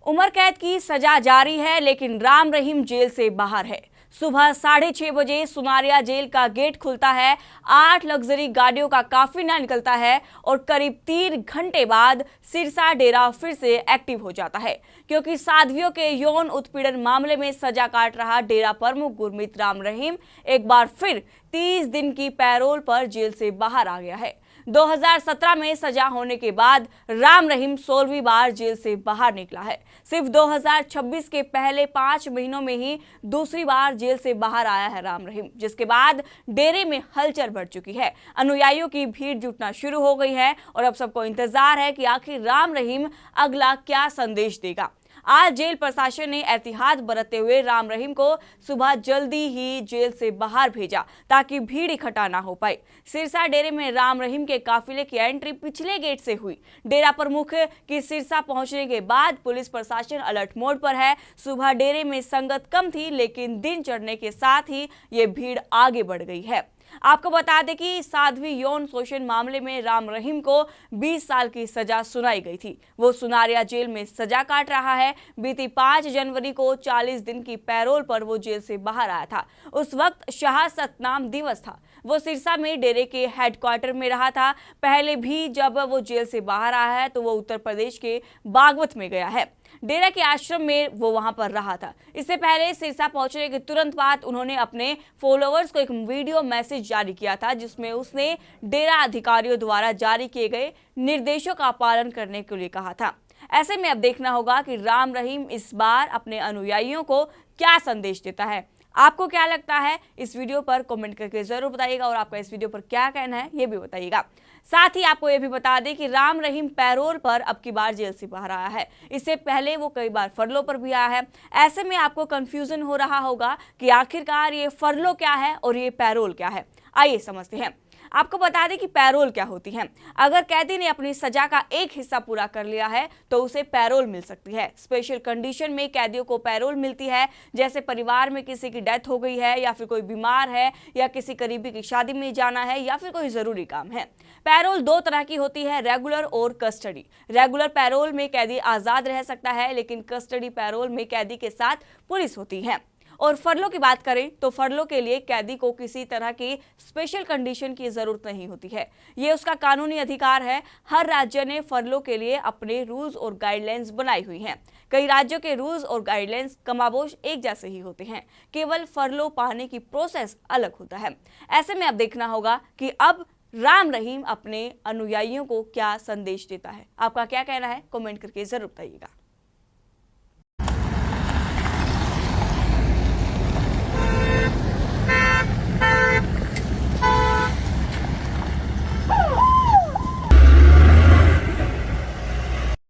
उम्र कैद की सजा जारी है, लेकिन राम रहीम जेल से बाहर है। सुबह 6:30 बजे सुनारिया जेल का गेट खुलता है, 8 लग्जरी गाड़ियों का काफिला निकलता है और करीब 3 घंटे बाद सिरसा डेरा फिर से एक्टिव हो जाता है, क्योंकि साध्वियों के यौन उत्पीड़न मामले में सजा काट रहा डेरा प्रमुख गुरमीत राम रहीम एक बार फिर 30 दिन की पैरोल पर जेल से बाहर आ गया है। 2017 में सजा होने के बाद राम रहीम 16वीं बार जेल से बाहर निकला है। सिर्फ 2026 के पहले 5 महीनों में ही दूसरी बार जेल से बाहर आया है राम रहीम, जिसके बाद डेरे में हलचल बढ़ चुकी है। अनुयायियों की भीड़ जुटना शुरू हो गई है और अब सबको इंतजार है कि आखिर राम रहीम अगला क्या संदेश देगा। आज जेल प्रशासन ने एहतियात बरतते हुए राम रहीम को सुबह जल्दी ही जेल से बाहर भेजा, ताकि भीड़ इकट्ठा ना हो पाए। सिरसा डेरे में राम रहीम के काफिले की एंट्री पिछले गेट से हुई। डेरा प्रमुख की सिरसा पहुंचने के बाद पुलिस प्रशासन अलर्ट मोड पर है। सुबह डेरे में संगत कम थी, लेकिन दिन चढ़ने के साथ ही ये भीड़ आगे बढ़ गई है। आपको बता दें कि साध्वी यौन शोषण मामले में राम रहीम को 20 साल की सजा सुनाई गई थी। वो सुनारिया जेल में सजा काट रहा है। बीती 5 जनवरी को 40 दिन की पैरोल पर वो जेल से बाहर आया था। उस वक्त शाह सतनाम दिवस था। वो सिरसा में डेरे के हेडक्वार्टर में रहा था। पहले भी जब वो जेल से बाहर आया है तो वो उत्तर प्रदेश के बागवत में गया है। डेरा के आश्रम में वो वहां पर रहा था। इससे पहले सिरसा पहुंचने के तुरंत बाद उन्होंने अपने फॉलोअर्स को एक वीडियो मैसेज जारी किया था, जिसमें उसने डेरा अधिकारियों द्वारा जारी किए गए निर्देशों का पालन करने के लिए कहा था। ऐसे में अब देखना होगा कि राम रहीम इस बार अपने अनुयायियों को क्या संदेश देता है। आपको क्या लगता है, इस वीडियो पर कमेंट करके जरूर बताइएगा और आपका इस वीडियो पर क्या कहना है ये भी बताइएगा। साथ ही आपको ये भी बता दें कि राम रहीम पैरोल पर अब की बार जेल से बाहर आया है। इससे पहले वो कई बार फरलो पर भी आया है। ऐसे में आपको कंफ्यूजन हो रहा होगा कि आखिरकार ये फरलो क्या है और ये पैरोल क्या है। आइए समझते हैं। आपको बता दें कि पैरोल क्या होती है। अगर कैदी ने अपनी सजा का एक हिस्सा पूरा कर लिया है तो उसे पैरोल मिल सकती है। स्पेशल कंडीशन में कैदियों को पैरोल मिलती है, जैसे परिवार में किसी की डेथ हो गई है या फिर कोई बीमार है या किसी करीबी की शादी में जाना है या फिर कोई जरूरी काम है। पैरोल 2 तरह की होती है, रेगुलर और कस्टडी। रेगुलर पैरोल में कैदी आजाद रह सकता है, लेकिन कस्टडी पैरोल में कैदी के साथ पुलिस होती है। और फरलो की बात करें तो फरलो के लिए कैदी को किसी तरह की स्पेशल कंडीशन की जरूरत नहीं होती है। ये उसका कानूनी अधिकार है। हर राज्य ने फरलो के लिए अपने रूल्स और गाइडलाइंस बनाई हुई हैं। कई राज्यों के रूल्स और गाइडलाइंस कमाबोश एक जैसे ही होते हैं, केवल फरलो पाने की प्रोसेस अलग होता है। ऐसे में अब देखना होगा कि अब राम रहीम अपने अनुयायियों को क्या संदेश देता है। आपका क्या कहना है, कमेंट करके जरूर बताइएगा।